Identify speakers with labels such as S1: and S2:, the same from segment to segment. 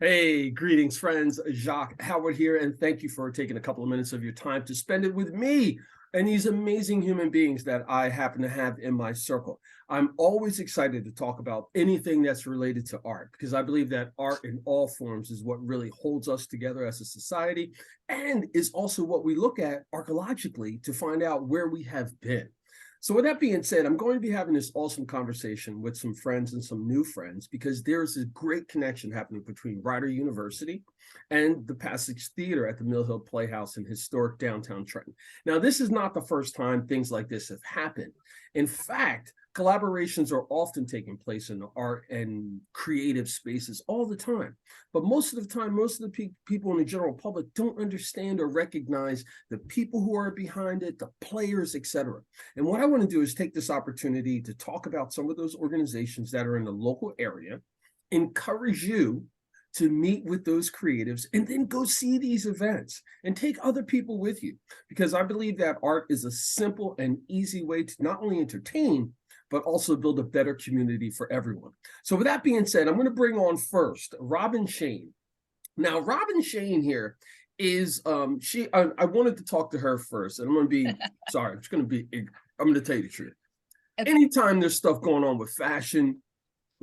S1: Hey, greetings, friends. Jacque Howard here, and thank you for taking a couple of minutes of your time to spend it with me and these amazing human beings that I happen to have in my circle. I'm always excited to talk about anything that's related to art because I believe that art in all forms is what really holds us together as a society and is also what we look at archaeologically to find out where we have been. So with that being said, I'm going to be having this awesome conversation with some friends and some new friends because there's a great connection happening between Rider University and the Passage Theater at the Mill Hill Playhouse in historic downtown Trenton. Now, this is not the first time things like this have happened. In fact, collaborations are often taking place in the art and creative spaces all the time. But most of the time, most of the people in the general public don't understand or recognize the people who are behind it, the players, etc. And what I want to do is take this opportunity to talk about some of those organizations that are in the local area, encourage you to meet with those creatives and then go see these events and take other people with you. Because I believe that art is a simple and easy way to not only entertain, but also build a better community for everyone. So with that being said, I'm going to bring on first Robin Shane. Now, Robin Shane here is I wanted to talk to her first, and I'm going to be sorry. I'm going to tell you the truth. Anytime there's stuff going on with fashion,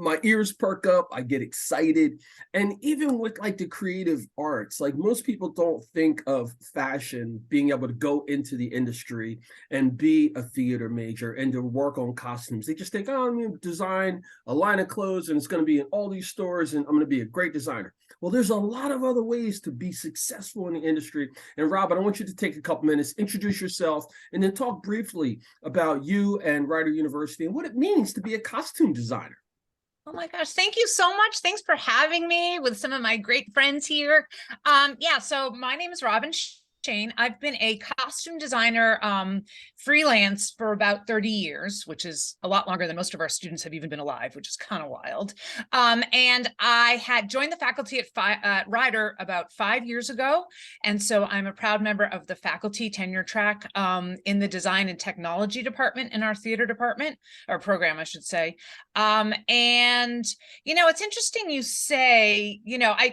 S1: my ears perk up, I get excited. And even with like the creative arts, like most people don't think of fashion being able to go into the industry and be a theater major and to work on costumes. They just think, oh, I'm going to design a line of clothes and it's going to be in all these stores and I'm going to be a great designer. Well, there's a lot of other ways to be successful in the industry. And Robin, I want you to take a couple minutes, introduce yourself, and then talk briefly about you and Rider University and what it means to be a costume designer.
S2: Oh my gosh, thank you so much. Thanks for having me with some of my great friends here. So my name is Robin Shane. I've been a costume designer freelance for about 30 years, which is a lot longer than most of our students have even been alive, which is kind of wild. And I had joined the faculty at Rider about 5 years ago. And so I'm a proud member of the faculty tenure track in the design and technology department in our theater department, or program, I should say. It's interesting you say,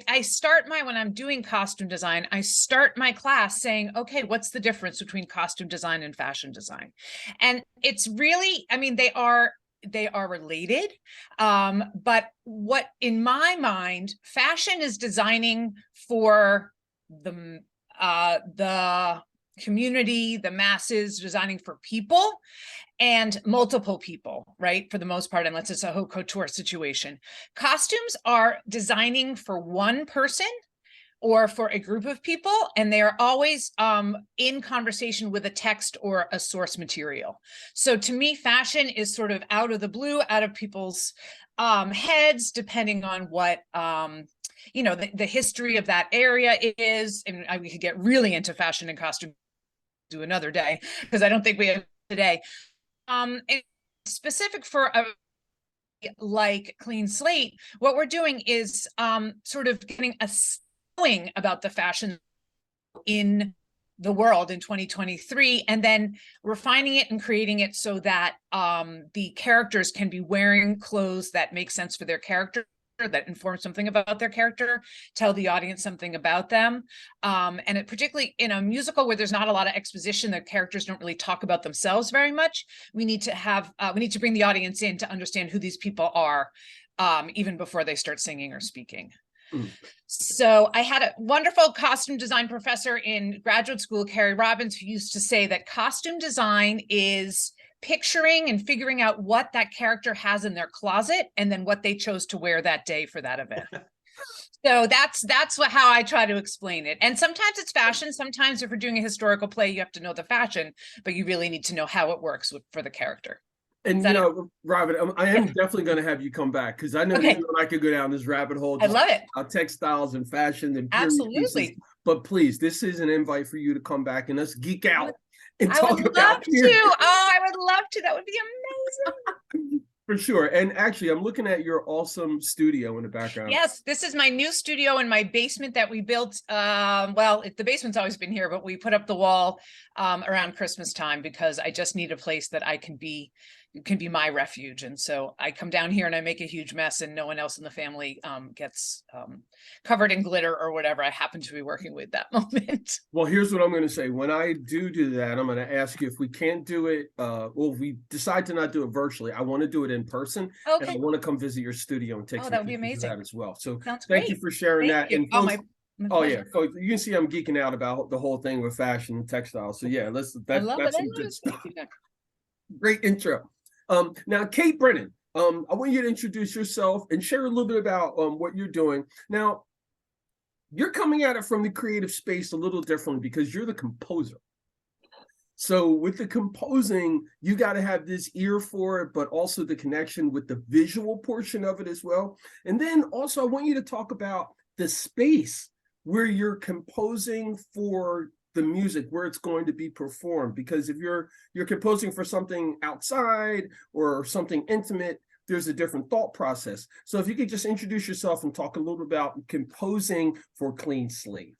S2: I start when I'm doing costume design, I start my class saying, okay, what's the difference between costume design and fashion design? And it's really, they are related. But what, in my mind, fashion is designing for the community, the masses, designing for people and multiple people, right? For the most part, unless it's a haute couture situation. Costumes are designing for one person or for a group of people, and they are always in conversation with a text or a source material. So to me, fashion is sort of out of the blue, out of people's heads, depending on what the history of that area is. And we could get really into fashion and costume do another day, because I don't think we have today. Specific for like Clean Slate, what we're doing is sort of getting a knowing about the fashion in the world in 2023, and then refining it and creating it so that the characters can be wearing clothes that make sense for their character, that inform something about their character, tell the audience something about them. And it, particularly in a musical where there's not a lot of exposition, the characters don't really talk about themselves very much. We need to bring the audience in to understand who these people are, even before they start singing or speaking. So I had a wonderful costume design professor in graduate school, Carrie Robbins, who used to say that costume design is picturing and figuring out what that character has in their closet and then what they chose to wear that day for that event. So that's how I try to explain it. And sometimes it's fashion. Sometimes if we're doing a historical play, you have to know the fashion, but you really need to know how it works for the character.
S1: And Robin, I am definitely going to have you come back because I know I could go down this rabbit hole.
S2: I love it.
S1: Textiles and fashion and
S2: absolutely
S1: pieces. But please, this is an invite for you to come back and let's geek out and
S2: talk about. I would love to. Oh, I would love to. That would be amazing.
S1: For sure. And actually, I'm looking at your awesome studio in the background.
S2: Yes, this is my new studio in my basement that we built. The basement's always been here, but we put up the wall around Christmas time because I just need a place that I can be can be my refuge. And so I come down here and I make a huge mess, and no one else in the family gets covered in glitter or whatever I happen to be working with that moment.
S1: Well, here's what I'm going to say. When I do that, I'm going to ask you if we can't do it, well, if we decide to not do it virtually, I want to do it in person. And I
S2: Okay.
S1: want to come visit your studio and take some
S2: That would be
S1: pictures of
S2: amazing.
S1: that as well. So
S2: Sounds
S1: thank you
S2: great.
S1: for sharing
S2: Thank
S1: that.
S2: you.
S1: And
S2: Oh,
S1: folks,
S2: my
S1: oh yeah,
S2: pleasure.
S1: folks, you can see I'm geeking out about the whole thing with fashion and textiles. So yeah,
S2: I love it.
S1: that's
S2: I
S1: some
S2: love
S1: good
S2: it.
S1: stuff.
S2: Thank you.
S1: Great intro. Now, Kate Brennan, I want you to introduce yourself and share a little bit about what you're doing. Now, you're coming at it from the creative space a little differently because you're the composer. So with the composing, you got to have this ear for it, but also the connection with the visual portion of it as well. And then also, I want you to talk about the space where you're composing for the music, where it's going to be performed. Because if you're composing for something outside or something intimate, there's a different thought process. So if you could just introduce yourself and talk a little about composing for Clean Slate.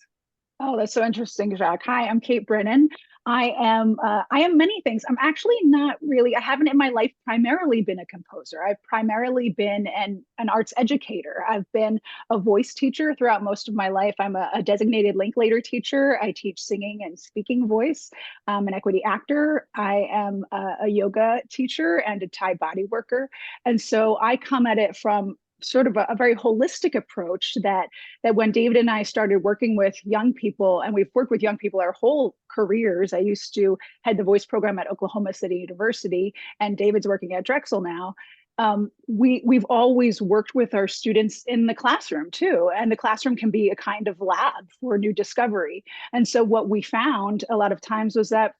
S3: Oh, that's so interesting, Jacque. Hi, I'm Kate Brennan. I am many things. I'm actually not really, I haven't in my life primarily been a composer. I've primarily been an arts educator. I've been a voice teacher throughout most of my life. I'm a designated Linklater teacher. I teach singing and speaking voice. I'm an equity actor. I am a yoga teacher and a Thai body worker. And so I come at it from sort of a very holistic approach that when David and I started working with young people, and we've worked with young people our whole careers. I used to head the voice program at Oklahoma City University, and David's working at Drexel now. We've always worked with our students in the classroom too, and the classroom can be a kind of lab for new discovery. And so what we found a lot of times was that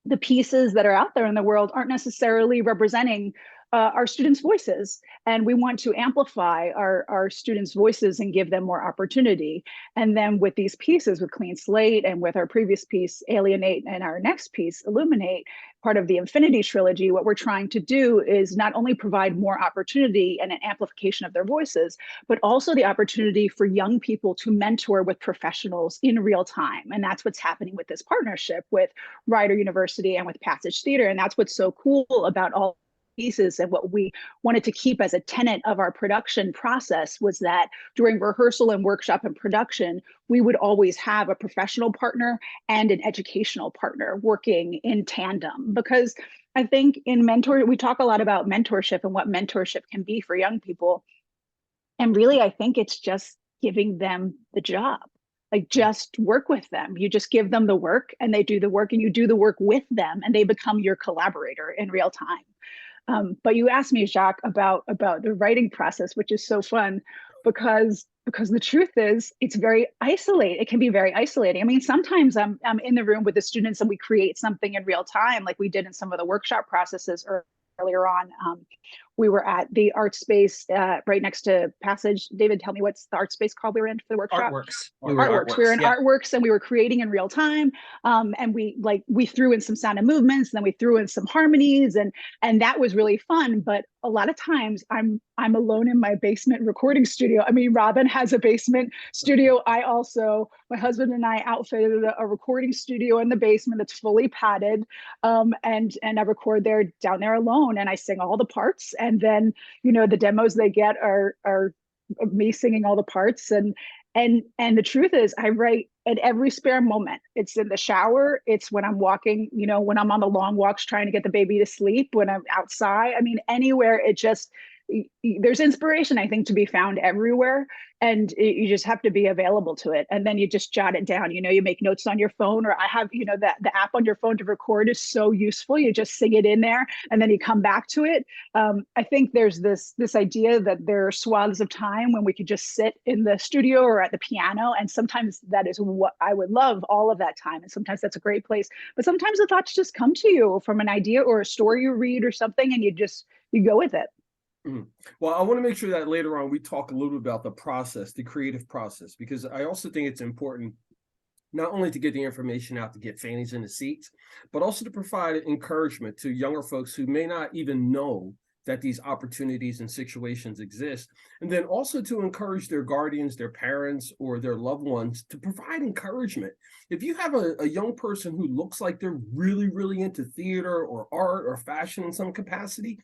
S3: the pieces that are out there in the world aren't necessarily representing our students' voices. And we want to amplify our students' voices and give them more opportunity. And then with these pieces, with Clean Slate and with our previous piece, Alienate, and our next piece, Illuminate, part of the Infinity trilogy, what we're trying to do is not only provide more opportunity and an amplification of their voices, but also the opportunity for young people to mentor with professionals in real time. And that's what's happening with this partnership with Rider University and with Passage Theater. And that's what's so cool about all pieces, and what we wanted to keep as a tenet of our production process was that during rehearsal and workshop and production, we would always have a professional partner and an educational partner working in tandem. Because I think we talk a lot about mentorship and what mentorship can be for young people. And really, I think it's just giving them the job. Like, just work with them. You just give them the work and they do the work, and you do the work with them, and they become your collaborator in real time. But you asked me, Jacque, about the writing process, which is so fun because the truth is it's very isolated. It can be very isolating. I mean, sometimes I'm in the room with the students and we create something in real time, like we did in some of the workshop processes earlier on. We were at the art space right next to Passage. David, tell me, what's the art space called we were in for the workshop?
S4: Artworks.
S3: Artworks. We were in Artworks, and we were creating in real time. And we threw in some sound and movements, and then we threw in some harmonies, and that was really fun. But a lot of times I'm alone in my basement recording studio. I mean, Robin has a basement studio. My husband and I outfitted a recording studio in the basement that's fully padded. And I record down there alone, and I sing all the parts. And then, the demos they get are me singing all the parts. And the truth is, I write at every spare moment. It's in the shower. It's when I'm walking, when I'm on the long walks trying to get the baby to sleep, when I'm outside. I mean, anywhere. There's inspiration, I think, to be found everywhere. And you just have to be available to it. And then you just jot it down. You make notes on your phone, or I have, the app on your phone to record is so useful. You just sing it in there and then you come back to it. I think there's this idea that there are swaths of time when we could just sit in the studio or at the piano. And sometimes that is what I would love, all of that time. And sometimes that's a great place. But sometimes the thoughts just come to you from an idea or a story you read or something, and you go with it.
S1: Well, I want to make sure that later on we talk a little bit about the process, the creative process, because I also think it's important not only to get the information out to get fannies in the seats, but also to provide encouragement to younger folks who may not even know that these opportunities and situations exist. And then also to encourage their guardians, their parents, or their loved ones to provide encouragement. If you have a young person who looks like they're really, really into theater or art or fashion in some capacity,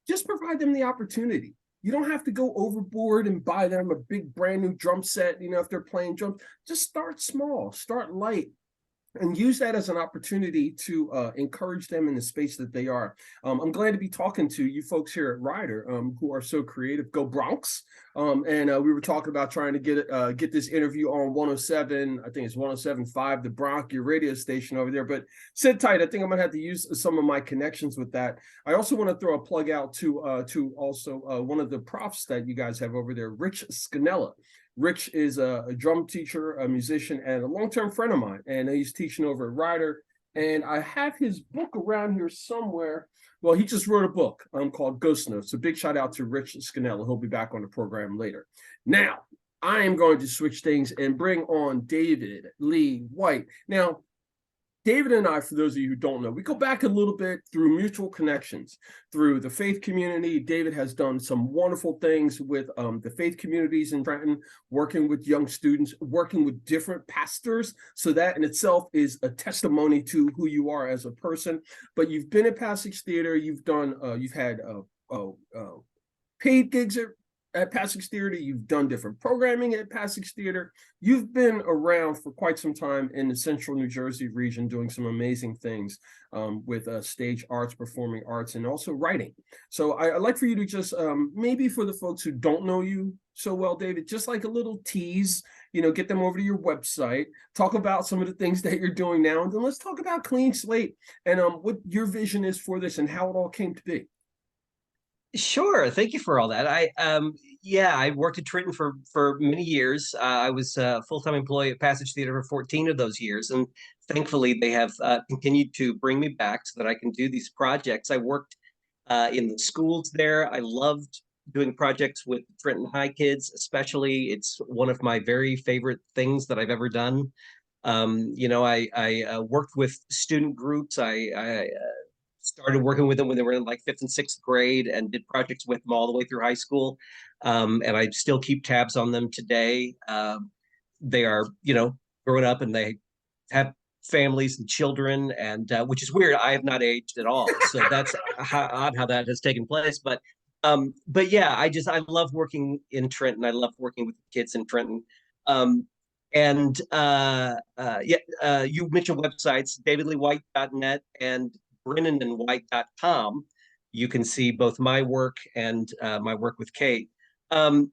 S1: just provide them the opportunity. You don't have to go overboard and buy them a big brand new drum set, if they're playing drums. Just start small, start light, and use that as an opportunity to encourage them in the space that they are. I'm glad to be talking to you folks here at Rider who are so creative. Go Bronx. And we were talking about trying to get this interview on 107, I think it's 107.5, the Bronx, your radio station over there. But sit tight. I think I'm going to have to use some of my connections with that. I also want to throw a plug out to also one of the profs that you guys have over there, Rich Scannella. Rich is a drum teacher, a musician, and a long-term friend of mine, and he's teaching over at Rider. And I have his book around here somewhere. Well, he just wrote a book called Ghost Notes. So big shout out to Rich Scannella. He'll be back on the program later. Now, I am going to switch things and bring on David Lee White. Now, David and I, for those of you who don't know, we go back a little bit through mutual connections, through the faith community. David has done some wonderful things with the faith communities in Trenton, working with young students, working with different pastors. So that in itself is a testimony to who you are as a person. But you've been at Passage Theater. You've done, you've had paid gigs at Passage Theater. You've done different programming at Passage Theater. You've been around for quite some time in the central New Jersey region doing some amazing things with stage arts, performing arts, and also writing. So I'd like for you to just, maybe for the folks who don't know you so well, David, just like a little tease, get them over to your website, talk about some of the things that you're doing now, and then let's talk about Clean Slate and what your vision is for this and how it all came to be.
S4: Sure. Thank you for all that. I worked at Trenton for many years. I was a full-time employee at Passage Theater for 14 of those years, and thankfully they have continued to bring me back so that I can do these projects. I worked in the schools there. I loved doing projects with Trenton High kids, especially. It's one of my very favorite things that I've ever done. I worked with student groups. I started working with them when they were in like 5th and 6th grade and did projects with them all the way through high school. And I still keep tabs on them today. They are, growing up and they have families and children, and which is weird. I have not aged at all. So that's odd how that has taken place. But yeah, I love working in Trenton. I love working with kids in Trenton. You mentioned websites, davidleewhite.net and brennanandwhite.com. You can see both my work and my work with Kate. I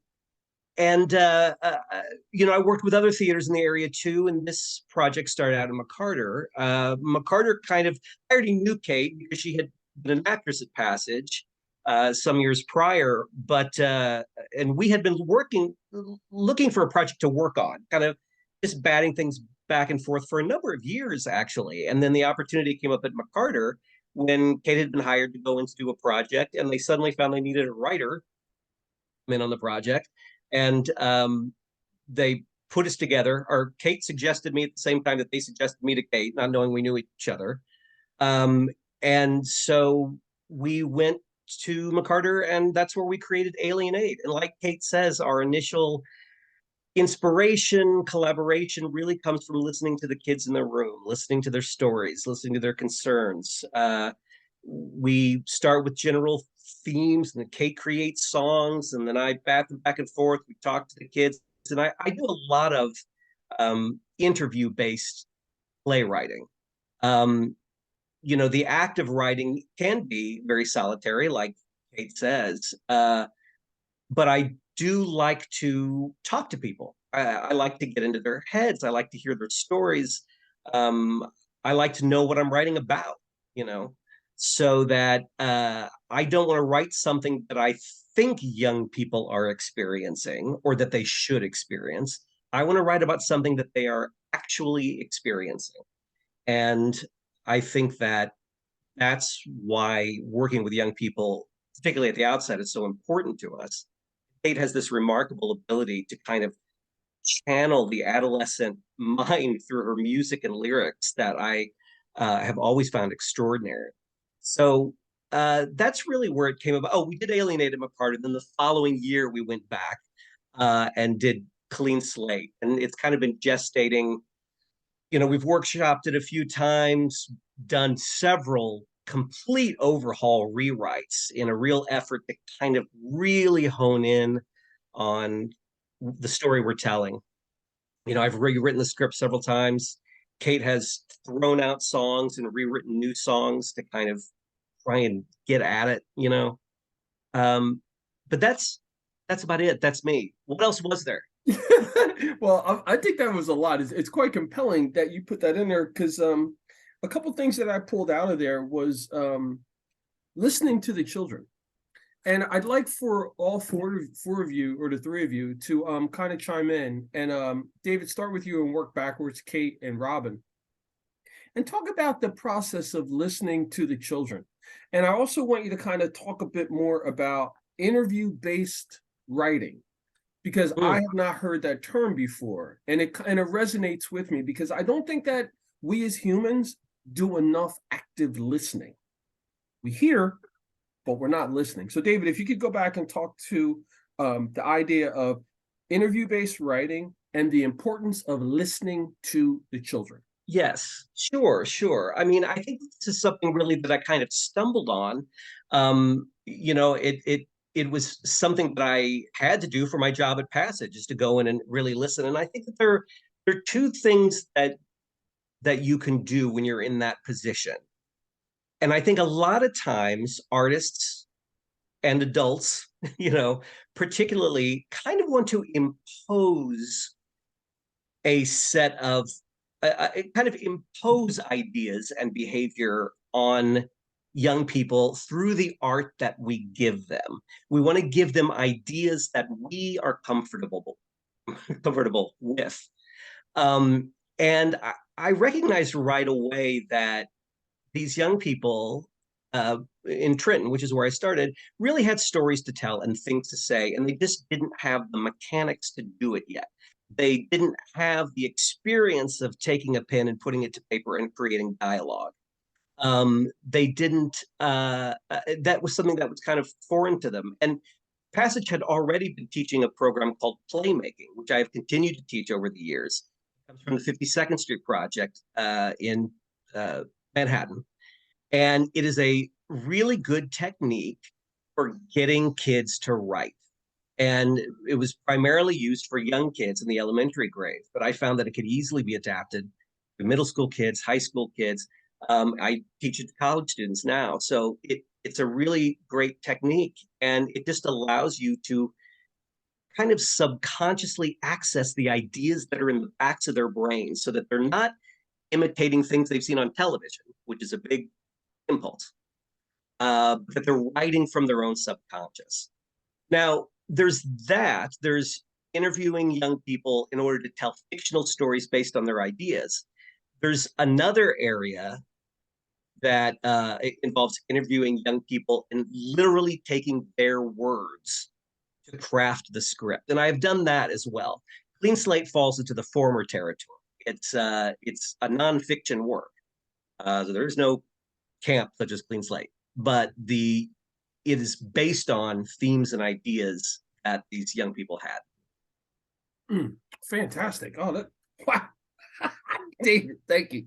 S4: worked with other theaters in the area too, and this project started out in McCarter. McCarter I already knew Kate because she had been an actress at Passage some years prior, and we had been looking for a project to work on, kind of just batting things back and forth for a number of years, actually. And then the opportunity came up at McCarter when Kate had been hired to go and do a project, and they suddenly found they needed a writer in on the project. And they put us together, or Kate suggested me at the same time that they suggested me to Kate, not knowing we knew each other. And so we went to McCarter, and that's where we created Alienate. And like Kate says, our initial inspiration, collaboration really comes from listening to the kids in the room, listening to their stories, listening to their concerns. We start with general themes, and then Kate creates songs, and then I bat them back and forth. We talk to the kids, and I do a lot of interview-based playwriting. The act of writing can be very solitary, like Kate says, but I do like to talk to people. I like to get into their heads. I like to hear their stories. I like to know what I'm writing about, so that I don't want to write something that I think young people are experiencing or that they should experience. I want to write about something that they are actually experiencing. And I think that that's why working with young people, particularly at the outset, is so important to us. Kate has this remarkable ability to kind of channel the adolescent mind through her music and lyrics that I have always found extraordinary. So that's really where it came about. Oh, we did Alienate at McCarter. Then the following year, we went back and did Clean Slate. And it's kind of been gestating. You know, we've workshopped it a few times, done several complete overhaul rewrites in a real effort to kind of really hone in on the story we're telling. You know, I've rewritten the script several times. Kate has thrown out songs and rewritten new songs to kind of try and get at it, you know. But that's about it. That's me. What else was there?
S1: Well, I think that was a lot. It's quite compelling that you put that in there because a couple things that I pulled out of there was listening to the children. And I'd like for all four of you, or the three of you, to kind of chime in. And David, start with you and work backwards, Kate and Robin. And talk about the process of listening to the children. And I also want you to kind of talk a bit more about interview-based writing, because I have not heard that term before. And it resonates with me because I don't think that we as humans do enough active listening. We hear, but we're not listening. So David, if you could go back and talk to the idea of interview-based writing and the importance of listening to the children.
S4: Yes, sure. I mean, I think this is something really that I kind of stumbled on. You know, it was something that I had to do for my job at Passage, is to go in and really listen. And I think that there are two things that you can do when you're in that position. And I think a lot of times artists and adults, you know, particularly kind of want to impose a set of kind of impose ideas and behavior on young people through the art that we give them. We want to give them ideas that we are comfortable with. And I recognized right away that these young people in Trenton, which is where I started, really had stories to tell and things to say, and they just didn't have the mechanics to do it yet. They didn't have the experience of taking a pen and putting it to paper and creating dialogue. They didn't, that was something that was kind of foreign to them. And Passage had already been teaching a program called playmaking, which I have continued to teach over the years. It comes from the 52nd Street Project in Manhattan. And it is a really good technique for getting kids to write. And it was primarily used for young kids in the elementary grades, but I found that it could easily be adapted to middle school kids, high school kids. I teach it to college students now. So it's a really great technique, and it just allows you to kind of subconsciously access the ideas that are in the backs of their brains so that they're not imitating things they've seen on television, which is a big impulse, that they're writing from their own subconscious. Now, there's interviewing young people in order to tell fictional stories based on their ideas. There's another area that involves interviewing young people and literally taking their words to craft the script. And I've done that as well. Clean Slate falls into the former territory. It's a nonfiction work. So there's no camp such as Clean Slate, but it is based on themes and ideas that these young people had.
S1: Fantastic. Oh, wow. David, thank you.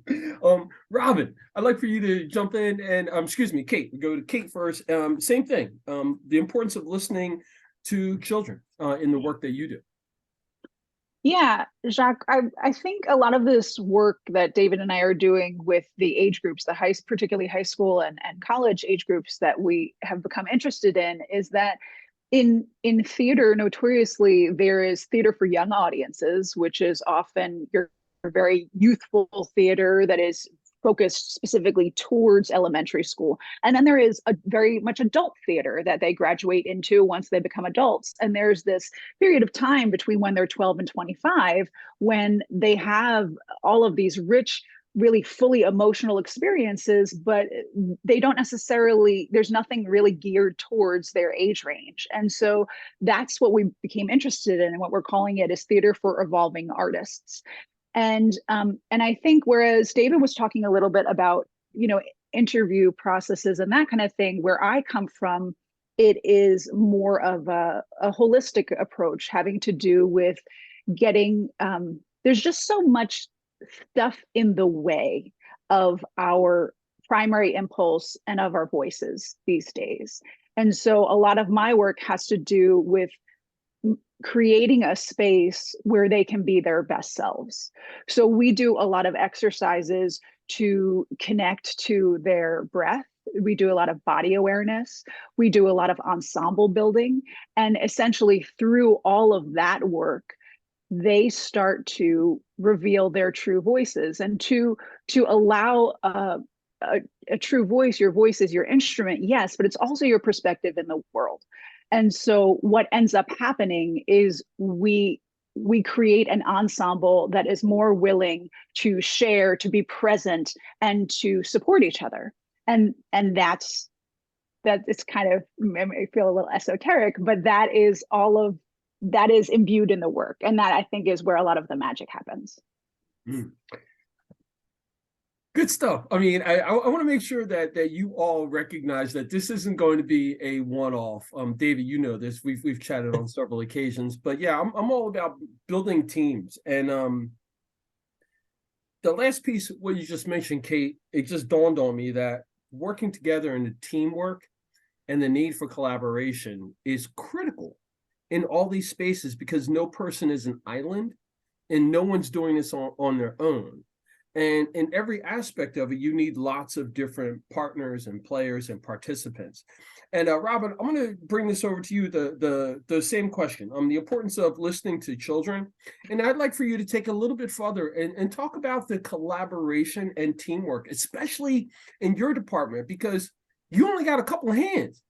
S1: Robin, I'd like for you to jump in and excuse me, Kate, we go to Kate first. Same thing. The importance of listening to children in the work that you do.
S3: Yeah, Jacque, I think a lot of this work that David and I are doing with the age groups, particularly high school and college age groups that we have become interested in, is that in theater, notoriously, there is theater for young audiences, which is often your very youthful theater that is focused specifically towards elementary school. And then there is a very much adult theater that they graduate into once they become adults. And there's this period of time between when they're 12 and 25, when they have all of these rich, really fully emotional experiences, but they don't necessarily, there's nothing really geared towards their age range. And so that's what we became interested in, and what we're calling it is theater for evolving artists. And I think, whereas David was talking a little bit about, interview processes and that kind of thing, where I come from, it is more of a holistic approach, having to do with getting, there's just so much stuff in the way of our primary impulse and of our voices these days. And so a lot of my work has to do with creating a space where they can be their best selves. So we do a lot of exercises to connect to their breath. We do a lot of body awareness. We do a lot of ensemble building. And essentially through all of that work, they start to reveal their true voices, and to allow a true voice. Your voice is your instrument, yes, but it's also your perspective in the world. And so what ends up happening is we create an ensemble that is more willing to share, to be present, and to support each other. And that's it's kind of, I feel a little esoteric, but that is imbued in the work. And that, I think, is where a lot of the magic happens.
S1: Mm. Good stuff. I mean, I want to make sure that you all recognize that this isn't going to be a one-off. David, you know this. We've chatted on several occasions, but yeah, I'm all about building teams. And the last piece, what you just mentioned, Kate, it just dawned on me that working together in the teamwork and the need for collaboration is critical in all these spaces, because no person is an island and no one's doing this on their own. And in every aspect of it, you need lots of different partners and players and participants. And Robin, I'm going to bring this over to you, the same question, the importance of listening to children. And I'd like for you to take a little bit further and talk about the collaboration and teamwork, especially in your department, because you only got a couple of hands.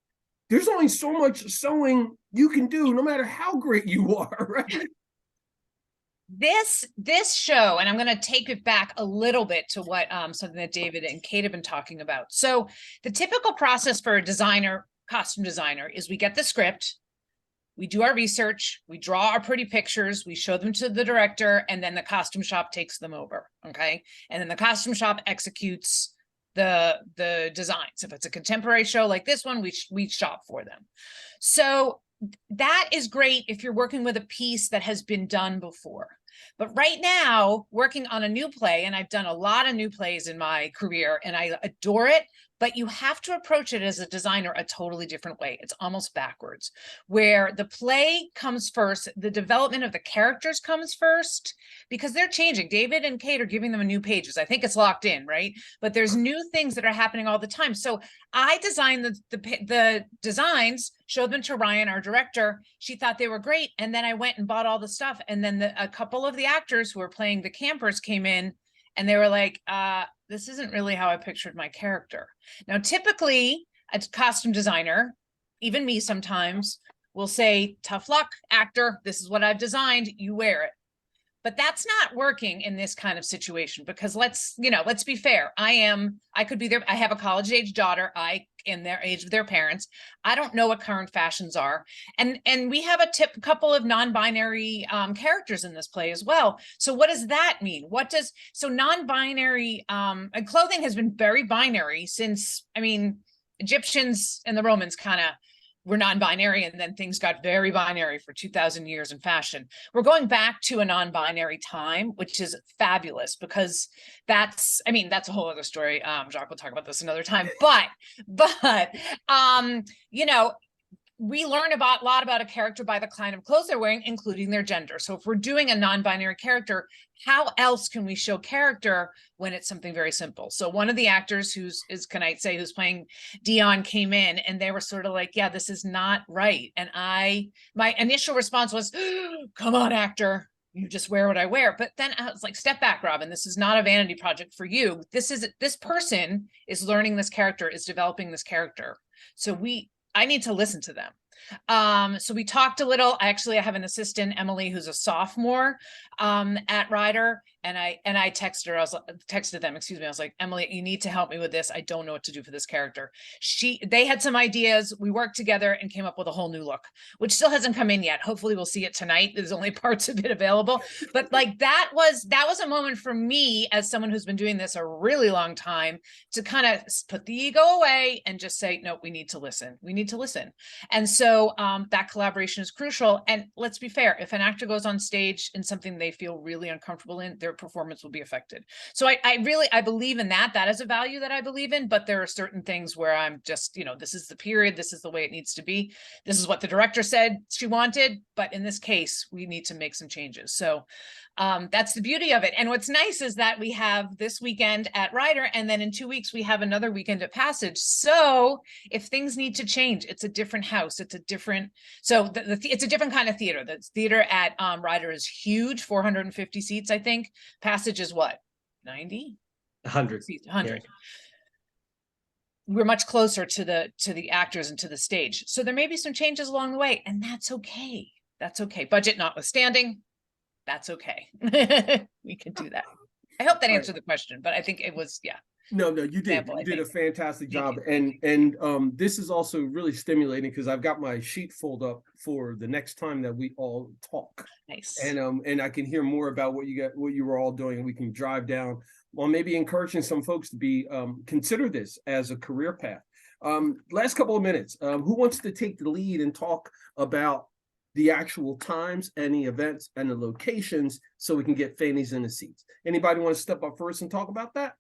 S1: There's only so much sewing you can do, no matter how great you are, right?
S2: This show, and I'm going to take it back a little bit to what something that David and Kate have been talking about. So the typical process for a designer, costume designer, is we get the script, we do our research, we draw our pretty pictures, we show them to the director, and then the costume shop takes them over. Okay, and then the costume shop executes the designs. If it's a contemporary show like this one, we shop for them. So that is great if you're working with a piece that has been done before. But right now, working on a new play, and I've done a lot of new plays in my career, and I adore it, but you have to approach it as a designer a totally different way. It's almost backwards, where the play comes first, the development of the characters comes first, because they're changing. David and Kate are giving them new pages. I think it's locked in, right? But there's new things that are happening all the time. So I designed the designs, showed them to Ryan, our director. She thought they were great. And then I went and bought all the stuff. And then a couple of the actors who were playing the campers came in, and they were like, this isn't really how I pictured my character. Now, typically, a costume designer, even me sometimes, will say, tough luck, actor, this is what I've designed, you wear it. But that's not working in this kind of situation, because let's be fair. I could be there. I have a college age daughter. In their age of their parents. I don't know what current fashions are. And we have a couple of non-binary characters in this play as well. So what does that mean? So non-binary clothing has been very binary since, Egyptians and the Romans kind of were non-binary, and then things got very binary for 2,000 years in fashion. We're going back to a non-binary time, which is fabulous, because that's a whole other story. Jacque will talk about this another time, but we learn a lot about a character by the kind of clothes they're wearing, including their gender. So if we're doing a non-binary character, how else can we show character when it's something very simple? So one of the actors who's playing Dion came in, and they were sort of like, yeah, this is not right. And my initial response was, come on, actor, you just wear what I wear. But then I was like, step back, Robin, this is not a vanity project for you. This person is learning this character, is developing this character. So I need to listen to them. So we talked a little. I have an assistant, Emily, who's a sophomore at Rider, And I texted her, texted them, excuse me. I was like, Emily, you need to help me with this. I don't know what to do for this character. They had some ideas. We worked together and came up with a whole new look, which still hasn't come in yet. Hopefully we'll see it tonight. There's only parts of it available. But like that was a moment for me as someone who's been doing this a really long time to kind of put the ego away and just say, no, we need to listen. We need to listen. And so that collaboration is crucial. And let's be fair, if an actor goes on stage in something they feel really uncomfortable in, their performance will be affected. So I believe in that. That is a value that I believe in, but there are certain things where I'm just, this is the period, this is the way it needs to be. This is what the director said she wanted, but in this case, we need to make some changes. So that's the beauty of it. And what's nice is that we have this weekend at R.E.A.C.H, and then in 2 weeks, we have another weekend at Passage. So if things need to change, it's a different house. It's a different, it's a different kind of theater. The theater at R.E.A.C.H is huge, 450 seats, I think. Passage is what, 90?
S4: 100.
S2: 100.
S4: Yeah.
S2: We're much closer to the actors and to the stage. So there may be some changes along the way, and that's okay. That's okay. Budget notwithstanding, that's okay. We can do that. I hope that answered the question, but I think it was, yeah.
S1: No, you did. You did a fantastic job. And this is also really stimulating because I've got my sheet fold up for the next time that we all talk.
S2: Nice.
S1: And I can hear more about what you were all doing, and we can drive down, well, maybe encouraging some folks to be consider this as a career path. Last couple of minutes. Who wants to take the lead and talk about the actual times and the events and the locations so we can get fannies in the seats? Anybody want to step up first and talk about that?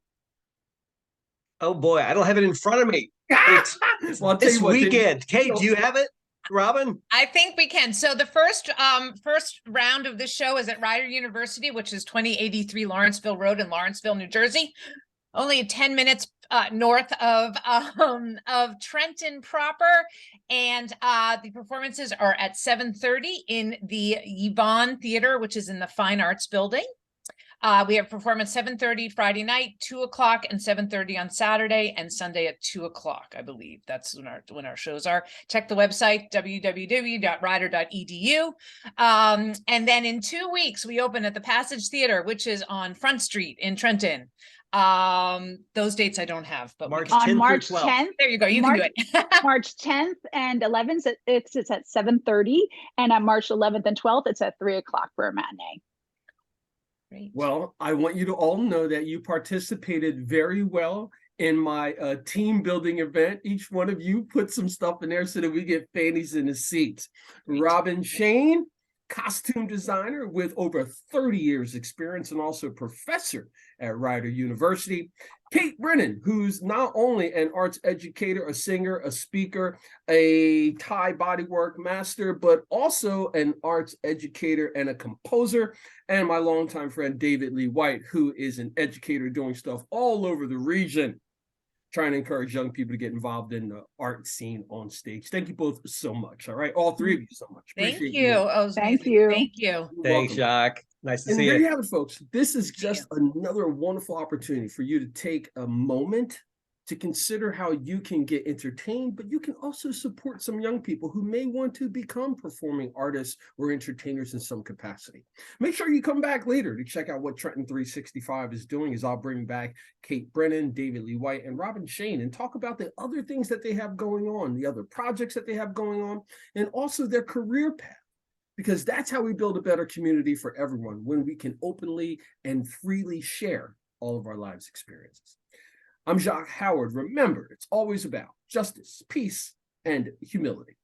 S4: Oh boy, I don't have it in front of me. It's
S1: Well,
S4: this weekend. Kate, do you have it? Robin?
S2: I think we can. So the first round of this show is at Rider University, which is 2083 Lawrenceville Road in Lawrenceville, New Jersey. Only 10 minutes north of Trenton proper. And the performances are at 7:30 in the Yvonne Theater, which is in the Fine Arts Building. We have performance 7:30 Friday night, 2 o'clock, and 7:30 on Saturday, and Sunday at 2 o'clock, I believe. That's when our shows are. Check the website, www.rider.edu. And then in 2 weeks, we open at the Passage Theater, which is on Front Street in Trenton. Those dates I don't have, but
S4: March
S3: On
S4: 10th
S3: March
S4: through 12th.
S3: 10th,
S2: there you go. You can do it.
S3: March 10th and 11th, it's at 7:30, and on March 11th and 12th, it's at 3 o'clock for a matinee.
S2: Great.
S1: Well, I want you to all know that you participated very well in my team building event. Each one of you put some stuff in there so that we get fannies in the seats.
S2: Great.
S1: Robin Shane, costume designer with over 30 years experience and also professor at Rider University. Kate Brennan, who's not only an arts educator, a singer, a speaker, a Thai bodywork master, but also an arts educator and a composer. And my longtime friend, David Lee White, who is an educator doing stuff all over the region, trying to encourage young people to get involved in the art scene on stage. Thank you both so much. All right. All three of you so much.
S2: Thank
S1: Appreciate
S2: you. Oh,
S3: Thank you.
S2: Thank you.
S1: You're
S4: Thanks,
S1: welcome.
S4: Jacque. Nice to
S1: And
S4: see
S1: there
S4: you.
S1: you have it, folks. This is
S2: See
S1: just another wonderful opportunity for you to take a moment to consider how you can get entertained, but you can also support some young people who may want to become performing artists or entertainers in some capacity. Make sure you come back later to check out what Trenton 365 is doing, as I'll bring back Kate Brennan, David Lee White, and Robin Shane and talk about the other things that they have going on, the other projects that they have going on, and also their career path. Because that's how we build a better community for everyone, when we can openly and freely share all of our lives' experiences. I'm Jacque Howard. Remember, it's always about justice, peace, and humility.